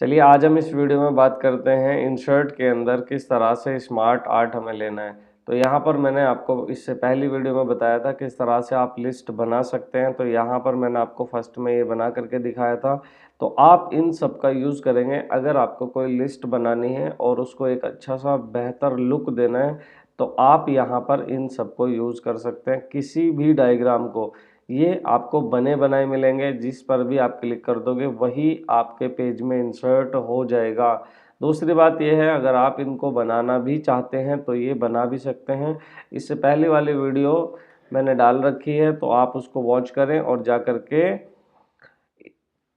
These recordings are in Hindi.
चलिए आज हम इस वीडियो में बात करते हैं इंसर्ट के अंदर किस तरह से स्मार्ट आर्ट हमें लेना है। तो यहाँ पर मैंने आपको इससे पहली वीडियो में बताया था किस तरह से आप लिस्ट बना सकते हैं। तो यहाँ पर मैंने आपको फर्स्ट में ये बना करके दिखाया था। तो आप इन सब का यूज़ करेंगे अगर आपको कोई लिस्ट बनानी है और उसको एक अच्छा सा बेहतर लुक देना है, तो आप यहाँ पर इन सब को यूज़ कर सकते हैं। किसी भी डायग्राम को ये आपको बने बनाए मिलेंगे, जिस पर भी आप क्लिक कर दोगे वही आपके पेज में इंसर्ट हो जाएगा। दूसरी बात यह है, अगर आप इनको बनाना भी चाहते हैं तो ये बना भी सकते हैं। इससे पहले वाली वीडियो मैंने डाल रखी है, तो आप उसको वॉच करें और जा कर के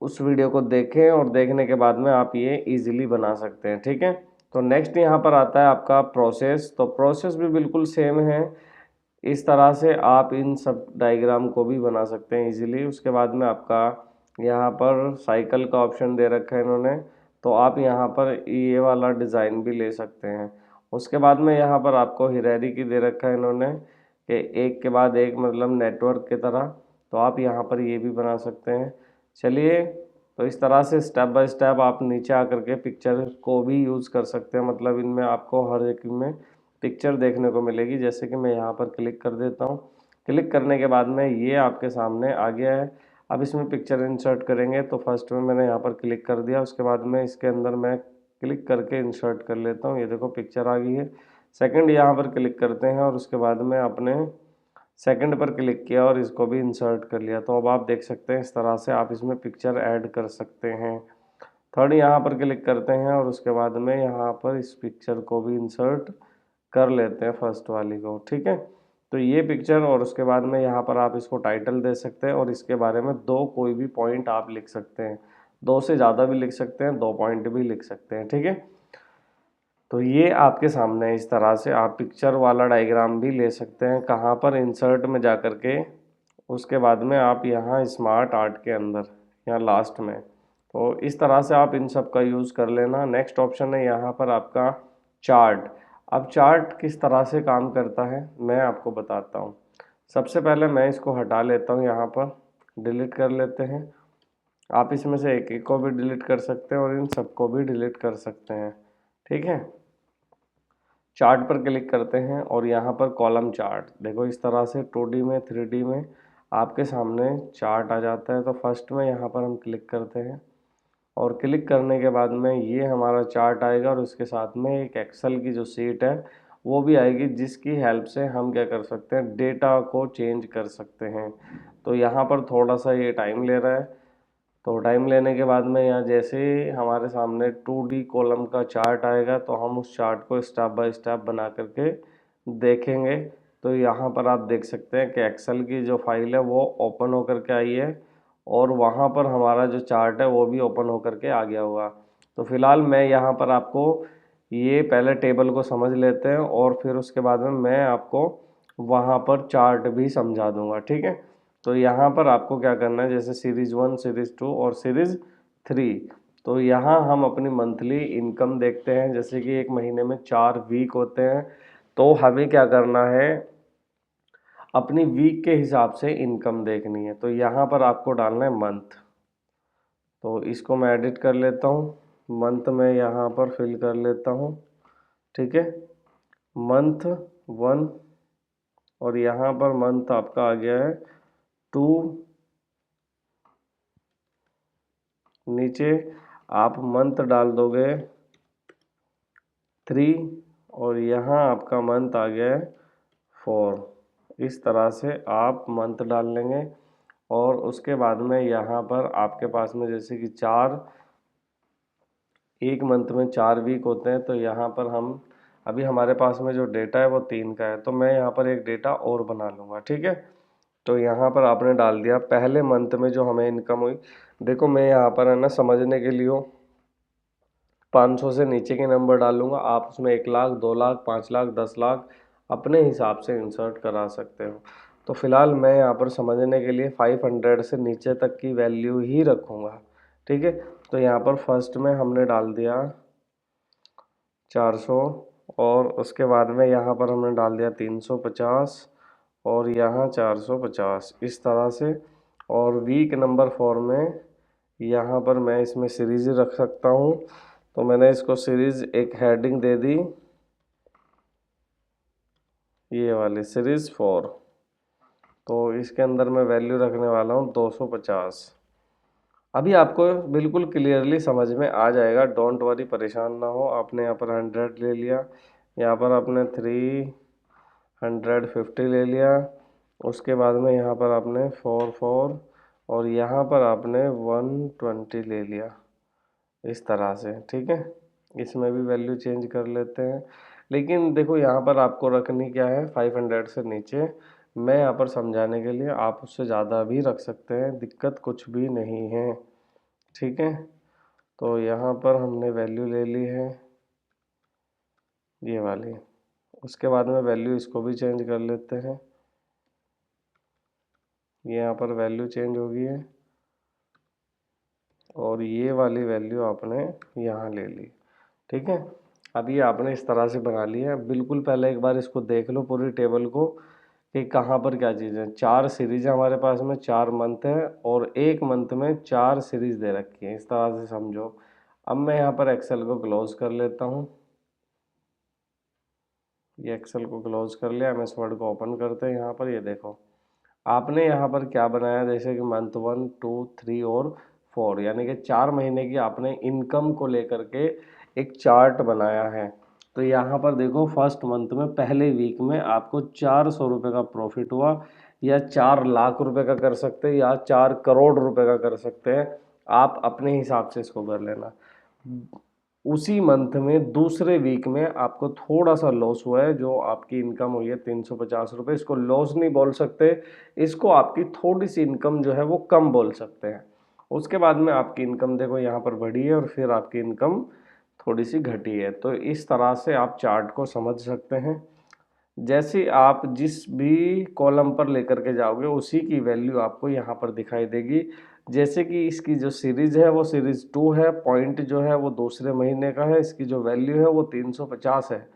उस वीडियो को देखें, और देखने के बाद में आप ये इजीली बना सकते हैं। ठीक है, तो नेक्स्ट यहाँ पर आता है आपका प्रोसेस। तो प्रोसेस भी बिल्कुल सेम है। इस तरह से आप इन सब डायग्राम को भी बना सकते हैं इजीली। उसके बाद में आपका यहाँ पर साइकिल का ऑप्शन दे रखा है इन्होंने, तो आप यहाँ पर ये वाला डिज़ाइन भी ले सकते हैं। उसके बाद में यहाँ पर आपको हायरार्की दे रखा है इन्होंने कि एक के बाद एक, मतलब नेटवर्क की तरह। तो आप यहाँ पर ये भी बना सकते हैं। चलिए, तो इस तरह से स्टेप बाय स्टेप आप नीचे आकर के पिक्चर को भी यूज़ कर सकते हैं। मतलब इनमें आपको हर एक में पिक्चर देखने को मिलेगी। जैसे कि मैं यहाँ पर क्लिक कर देता हूँ। क्लिक करने के बाद में ये आपके सामने आ गया है। अब इसमें पिक्चर इंसर्ट करेंगे, तो फर्स्ट में मैंने यहाँ पर क्लिक कर दिया। उसके बाद में इसके अंदर मैं क्लिक करके इंसर्ट कर लेता हूँ। ये देखो पिक्चर आ गई है। सेकंड यहाँ पर क्लिक करते हैं और उसके बाद में अपने सेकंड पर क्लिक किया और इसको भी इंसर्ट कर लिया। तो अब आप देख सकते हैं इस तरह से आप इसमें पिक्चर ऐड कर सकते हैं। थर्ड यहाँ पर क्लिक करते हैं और उसके बाद में यहाँ पर इस पिक्चर को भी इंसर्ट कर लेते हैं, फर्स्ट वाली को। ठीक है, तो ये पिक्चर, और उसके बाद में यहाँ पर आप इसको टाइटल दे सकते हैं और इसके बारे में दो कोई भी पॉइंट आप लिख सकते हैं। दो से ज़्यादा भी लिख सकते हैं, 2 पॉइंट भी लिख सकते हैं। ठीक है, तो ये आपके सामने है। इस तरह से आप पिक्चर वाला डायग्राम भी ले सकते हैं। कहाँ पर, इंसर्ट में जा कर के उसके बाद में आप यहाँ स्मार्ट आर्ट के अंदर, यहाँ लास्ट में। तो इस तरह से आप इन सब का यूज़ कर लेना। नेक्स्ट ऑप्शन है यहाँ पर आपका चार्ट। अब चार्ट किस तरह से काम करता है मैं आपको बताता हूँ। सबसे पहले मैं इसको हटा लेता हूँ, यहाँ पर डिलीट कर लेते हैं। आप इसमें से एक एक को भी डिलीट कर सकते हैं और इन सबको भी डिलीट कर सकते हैं। ठीक है, चार्ट पर क्लिक करते हैं और यहाँ पर कॉलम चार्ट, देखो इस तरह से 2D में 3D में आपके सामने चार्ट आ जाता है। तो फर्स्ट में यहाँ पर हम क्लिक करते हैं और क्लिक करने के बाद में ये हमारा चार्ट आएगा और उसके साथ में एक एक्सेल की जो सीट है वो भी आएगी, जिसकी हेल्प से हम क्या कर सकते हैं, डेटा को चेंज कर सकते हैं। तो यहाँ पर थोड़ा सा ये टाइम ले रहा है। तो टाइम लेने के बाद में यहाँ जैसे ही हमारे सामने 2D कॉलम का चार्ट आएगा, तो हम उस चार्ट को स्टेप बाय स्टेप बना करके देखेंगे। तो यहाँ पर आप देख सकते हैं कि एक्सेल की जो फाइल है वो ओपन होकर के आई है और वहाँ पर हमारा जो चार्ट है वो भी ओपन होकर के आ गया होगा। तो फिलहाल मैं यहाँ पर आपको ये पहले टेबल को समझ लेते हैं और फिर उसके बाद में मैं आपको वहाँ पर चार्ट भी समझा दूंगा। ठीक है, तो यहाँ पर आपको क्या करना है, जैसे सीरीज 1, सीरीज 2 और सीरीज 3। तो यहाँ हम अपनी मंथली इनकम देखते हैं। जैसे कि एक महीने में 4 वीक होते हैं, तो हमें क्या करना है, अपनी वीक के हिसाब से इनकम देखनी है। तो यहाँ पर आपको डालना है मंथ। तो इसको मैं एडिट कर लेता हूँ, मंथ में यहाँ पर फिल कर लेता हूँ। ठीक है, मंथ 1, और यहाँ पर मंथ आपका आ गया है 2। नीचे आप मंथ डाल दोगे 3, और यहाँ आपका मंथ आ गया है 4। इस तरह से आप मंथ डाल लेंगे और उसके बाद में यहाँ पर आपके पास में जैसे कि 4, एक मंथ में 4 वीक होते हैं। तो यहाँ पर हम अभी हमारे पास में जो डेटा है वो 3 का है, तो मैं यहाँ पर एक डेटा और बना लूँगा। ठीक है, तो यहाँ पर आपने डाल दिया पहले मंथ में जो हमें इनकम हुई। देखो मैं यहाँ पर है ना, समझने के लिए 500 से नीचे के नंबर डालूंगा। आप उसमें 1 लाख, 2 लाख, 5 लाख, 10 लाख अपने हिसाब से इंसर्ट करा सकते हो। तो फिलहाल मैं यहाँ पर समझने के लिए 500 से नीचे तक की वैल्यू ही रखूँगा। ठीक है, तो यहाँ पर फर्स्ट में हमने डाल दिया 400, और उसके बाद में यहाँ पर हमने डाल दिया 350, और यहाँ 450, इस तरह से। और वीक नंबर 4 में यहाँ पर मैं इसमें सीरीज रख सकता हूँ, तो मैंने इसको सीरीज एक हेडिंग दे दी, ये वाली सीरीज 4। तो इसके अंदर मैं वैल्यू रखने वाला हूँ 250। अभी आपको बिल्कुल क्लियरली समझ में आ जाएगा, डोंट वरी, परेशान ना हो। आपने यहाँ पर 100 ले लिया, यहाँ पर आपने 350 ले लिया, उसके बाद में यहाँ पर आपने 44 और यहाँ पर आपने 120 ले लिया, इस तरह से। ठीक है, इसमें भी वैल्यू चेंज कर लेते हैं। लेकिन देखो यहाँ पर आपको रखनी क्या है, 500 से नीचे। मैं यहाँ पर समझाने के लिए, आप उससे ज़्यादा भी रख सकते हैं, दिक्कत कुछ भी नहीं है। ठीक है, तो यहाँ पर हमने वैल्यू ले ली है ये वाली। उसके बाद में वैल्यू इसको भी चेंज कर लेते हैं, ये यहाँ पर वैल्यू चेंज हो गई है और ये वाली वैल्यू आपने यहाँ ले ली। ठीक है, अब ये आपने इस तरह से बना लिया है। बिल्कुल पहले एक बार इसको देख लो पूरी टेबल को कि कहाँ पर क्या चीज़ है। 4 सीरीज है हमारे पास में, 4 मंथ है और एक मंथ में 4 सीरीज दे रखी है, इस तरह से समझो। अब मैं यहाँ पर एक्सेल को क्लोज कर लेता हूँ, ये एक्सेल को क्लोज कर लिया। एमएस वर्ड को ओपन करते हैं। यहाँ पर ये देखो, आपने यहाँ पर क्या बनाया, जैसे कि मंथ 1, 2, 3 और 4, यानी कि 4 महीने की आपने इनकम को लेकर के एक चार्ट बनाया है। तो यहाँ पर देखो, फर्स्ट मंथ में पहले वीक में आपको 400 रुपये का प्रॉफिट हुआ, या 4 लाख रुपए का कर सकते हैं, या 4 करोड़ रुपए का कर सकते हैं। आप अपने हिसाब से इसको कर लेना। उसी मंथ में दूसरे वीक में आपको थोड़ा सा लॉस हुआ है, जो आपकी इनकम हुई है 350 रुपये। इसको लॉस नहीं बोल सकते, इसको आपकी थोड़ी सी इनकम जो है वो कम बोल सकते हैं। उसके बाद में आपकी इनकम देखो यहाँ पर बढ़ी है और फिर आपकी इनकम थोड़ी सी घटी है। तो इस तरह से आप चार्ट को समझ सकते हैं। जैसे आप जिस भी कॉलम पर लेकर के जाओगे, उसी की वैल्यू आपको यहाँ पर दिखाई देगी। जैसे कि इसकी जो सीरीज़ है वो सीरीज़ 2 है, पॉइंट जो है वो दूसरे महीने का है, इसकी जो वैल्यू है वो 350 है।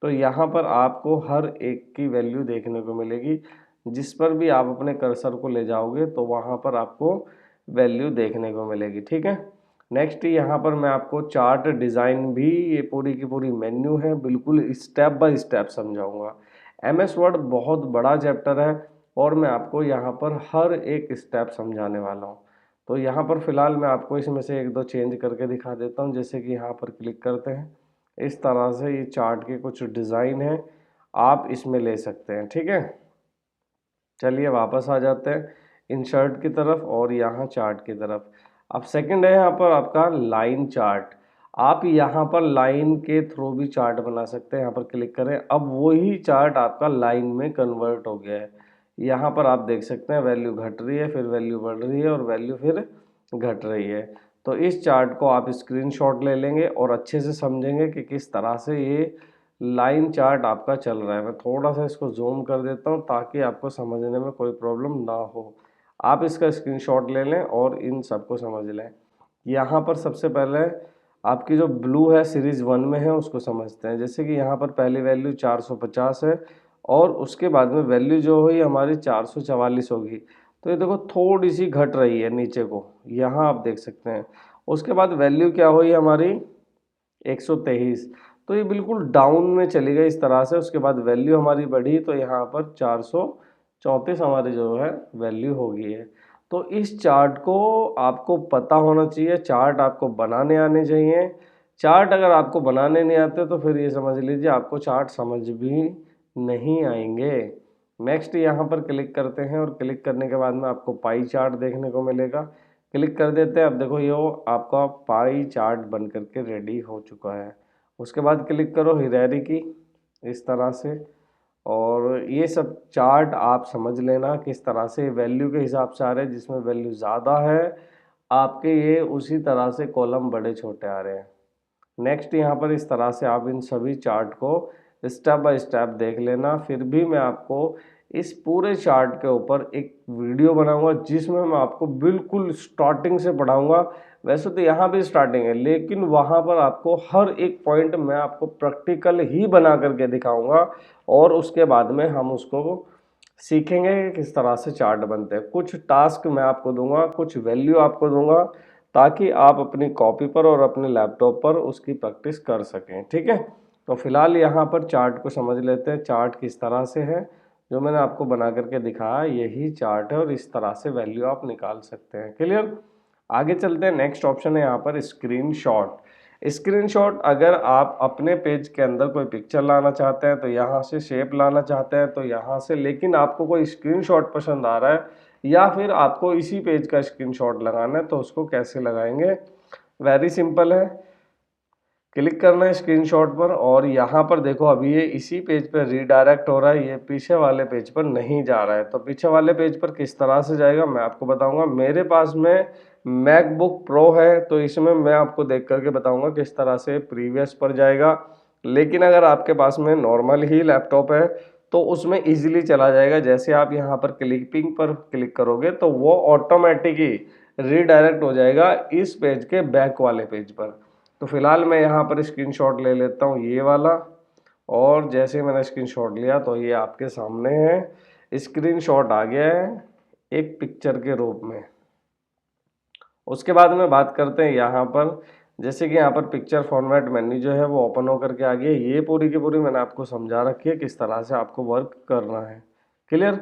तो यहाँ पर आपको हर एक की वैल्यू देखने को मिलेगी। जिस पर भी आप अपने कर्सर को ले जाओगे तो वहाँ पर आपको वैल्यू देखने को मिलेगी। ठीक है, नेक्स्ट यहाँ पर मैं आपको चार्ट डिज़ाइन भी, ये पूरी की पूरी मेन्यू है, बिल्कुल स्टेप बाय स्टेप समझाऊंगा। एमएस वर्ड बहुत बड़ा चैप्टर है और मैं आपको यहाँ पर हर एक स्टेप समझाने वाला हूँ। तो यहाँ पर फिलहाल मैं आपको इसमें से एक दो चेंज करके दिखा देता हूँ। जैसे कि यहाँ पर क्लिक करते हैं, इस तरह से ये चार्ट के कुछ डिज़ाइन हैं, आप इसमें ले सकते हैं। ठीक है, चलिए वापस आ जाते हैं इंसर्ट की तरफ और यहाँ चार्ट की तरफ। अब सेकंड है यहाँ पर आपका लाइन चार्ट। आप यहाँ पर लाइन के थ्रू भी चार्ट बना सकते हैं। यहाँ पर क्लिक करें, अब वही चार्ट आपका लाइन में कन्वर्ट हो गया है। यहाँ पर आप देख सकते हैं वैल्यू घट रही है, फिर वैल्यू बढ़ रही है और वैल्यू फिर घट रही है। तो इस चार्ट को आप स्क्रीनशॉट ले लेंगे और अच्छे से समझेंगे कि किस तरह से ये लाइन चार्ट आपका चल रहा है। मैं थोड़ा सा इसको जूम कर देता हूँ ताकि आपको समझने में कोई प्रॉब्लम ना हो। आप इसका स्क्रीनशॉट ले लें और इन सबको समझ लें। यहाँ पर सबसे पहले आपकी जो ब्लू है सीरीज 1 में है उसको समझते हैं। जैसे कि यहाँ पर पहली वैल्यू 450 है और उसके बाद में वैल्यू जो हुई हमारी 444 होगी। तो ये देखो थोड़ी सी घट रही है नीचे को, यहाँ आप देख सकते हैं। उसके बाद वैल्यू क्या हुई हमारी 123, तो ये बिल्कुल डाउन में चली गई इस तरह से। उसके बाद वैल्यू हमारी बढ़ी तो यहाँ पर 434 हमारी जो है वैल्यू हो गई है। तो इस चार्ट को आपको पता होना चाहिए, चार्ट आपको बनाने आने चाहिए। चार्ट अगर आपको बनाने नहीं आते तो फिर ये समझ लीजिए आपको चार्ट समझ भी नहीं आएंगे। नेक्स्ट यहाँ पर क्लिक करते हैं और क्लिक करने के बाद में आपको पाई चार्ट देखने को मिलेगा। क्लिक कर देते हैं, अब देखो ये आपका पाई चार्ट बन करके रेडी हो चुका है। उसके बाद क्लिक करो हियरार्की इस तरह से, और ये सब चार्ट आप समझ लेना किस तरह से वैल्यू के हिसाब से आ रहे हैं। जिसमें वैल्यू ज़्यादा है आपके ये उसी तरह से कॉलम बड़े छोटे आ रहे हैं। नेक्स्ट यहाँ पर इस तरह से आप इन सभी चार्ट को स्टेप बाय स्टेप देख लेना। फिर भी मैं आपको इस पूरे चार्ट के ऊपर एक वीडियो बनाऊंगा जिसमें मैं आपको बिल्कुल स्टार्टिंग से पढ़ाऊंगा। वैसे तो यहाँ भी स्टार्टिंग है, लेकिन वहाँ पर आपको हर एक पॉइंट मैं आपको प्रैक्टिकल ही बना करके दिखाऊंगा और उसके बाद में हम उसको सीखेंगे कि किस तरह से चार्ट बनते हैं। कुछ टास्क मैं आपको दूंगा, कुछ वैल्यू आपको दूंगा, ताकि आप अपनी कॉपी पर और अपने लैपटॉप पर उसकी प्रैक्टिस कर सकें। ठीक है, तो फिलहाल यहाँ पर चार्ट को समझ लेते हैं। चार्ट किस तरह से है, जो मैंने आपको बना करके दिखाया यही चार्ट है और इस तरह से वैल्यू आप निकाल सकते हैं। क्लियर, आगे चलते हैं। नेक्स्ट ऑप्शन है यहाँ पर स्क्रीनशॉट। स्क्रीनशॉट, अगर आप अपने पेज के अंदर कोई पिक्चर लाना चाहते हैं तो यहाँ से, शेप लाना चाहते हैं तो यहाँ से, लेकिन आपको कोई स्क्रीनशॉट पसंद आ रहा है या फिर आपको इसी पेज का स्क्रीनशॉट लगाना है तो उसको कैसे लगाएंगे? वेरी सिंपल है, क्लिक करना है स्क्रीनशॉट पर और यहाँ पर देखो अभी ये इसी पेज पर रीडायरेक्ट हो रहा है, ये पीछे वाले पेज पर नहीं जा रहा है। तो पीछे वाले पेज पर किस तरह से जाएगा मैं आपको बताऊंगा। मेरे पास में मैकबुक प्रो है तो इसमें मैं आपको देख करके बताऊंगा किस तरह से प्रीवियस पर जाएगा, लेकिन अगर आपके पास में नॉर्मल ही लैपटॉप है तो उसमें ईजिली चला जाएगा। जैसे आप यहाँ पर क्लिपिंग पर क्लिक करोगे तो वो ऑटोमेटिक ही रीडायरेक्ट हो जाएगा इस पेज के बैक वाले पेज पर। तो फिलहाल मैं यहाँ पर स्क्रीनशॉट ले लेता हूँ ये वाला, और जैसे मैंने स्क्रीनशॉट लिया तो ये आपके सामने है, स्क्रीनशॉट आ गया है एक पिक्चर के रूप में। उसके बाद में बात करते हैं यहाँ पर, जैसे कि यहाँ पर पिक्चर फॉर्मेट मेन्यू जो है वो ओपन होकर के आ गया। ये पूरी की पूरी मैंने आपको समझा रखी है किस तरह से आपको वर्क करना है। क्लियर,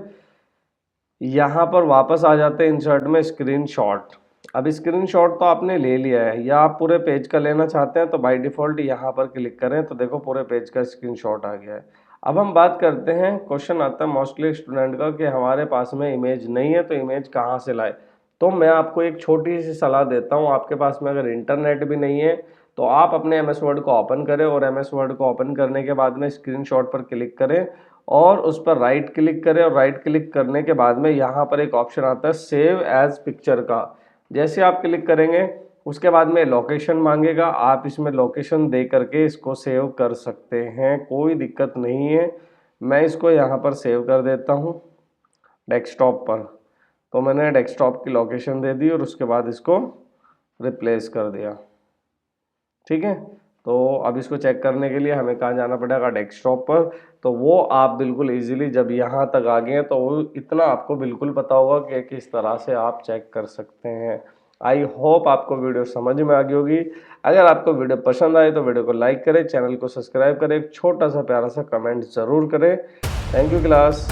यहाँ पर वापस आ जाते हैं इंसर्ट में स्क्रीनशॉट। अब स्क्रीनशॉट तो आपने ले लिया है, या आप पूरे पेज का लेना चाहते हैं तो बाय डिफ़ॉल्ट यहाँ पर क्लिक करें तो देखो पूरे पेज का स्क्रीनशॉट आ गया है। अब हम बात करते हैं, क्वेश्चन आता है मोस्टली स्टूडेंट का कि हमारे पास में इमेज नहीं है तो इमेज कहाँ से लाए। तो मैं आपको एक छोटी सी सलाह देता हूँ, आपके पास में अगर इंटरनेट भी नहीं है तो आप अपने MS वर्ड को ओपन करें और MS वर्ड को ओपन करने के बाद में स्क्रीनशॉट पर क्लिक करें और उस पर राइट क्लिक करें, और राइट क्लिक करने के बाद में यहाँ पर एक ऑप्शन आता है सेव एज पिक्चर का। जैसे आप क्लिक करेंगे उसके बाद में लोकेशन मांगेगा, आप इसमें लोकेशन दे करके इसको सेव कर सकते हैं, कोई दिक्कत नहीं है। मैं इसको यहाँ पर सेव कर देता हूँ डेस्कटॉप पर। तो मैंने डेस्कटॉप की लोकेशन दे दी और उसके बाद इसको रिप्लेस कर दिया। ठीक है, तो अब इसको चेक करने के लिए हमें कहाँ जाना पड़ेगा? डेस्कटॉप पर। तो वो आप बिल्कुल इजीली जब यहाँ तक आ गए हैं तो वो इतना आपको बिल्कुल पता होगा कि किस तरह से आप चेक कर सकते हैं। आई होप आपको वीडियो समझ में आ गई होगी। अगर आपको वीडियो पसंद आए तो वीडियो को लाइक करें, चैनल को सब्सक्राइब करें, एक छोटा सा प्यारा सा कमेंट ज़रूर करें। Thank you class.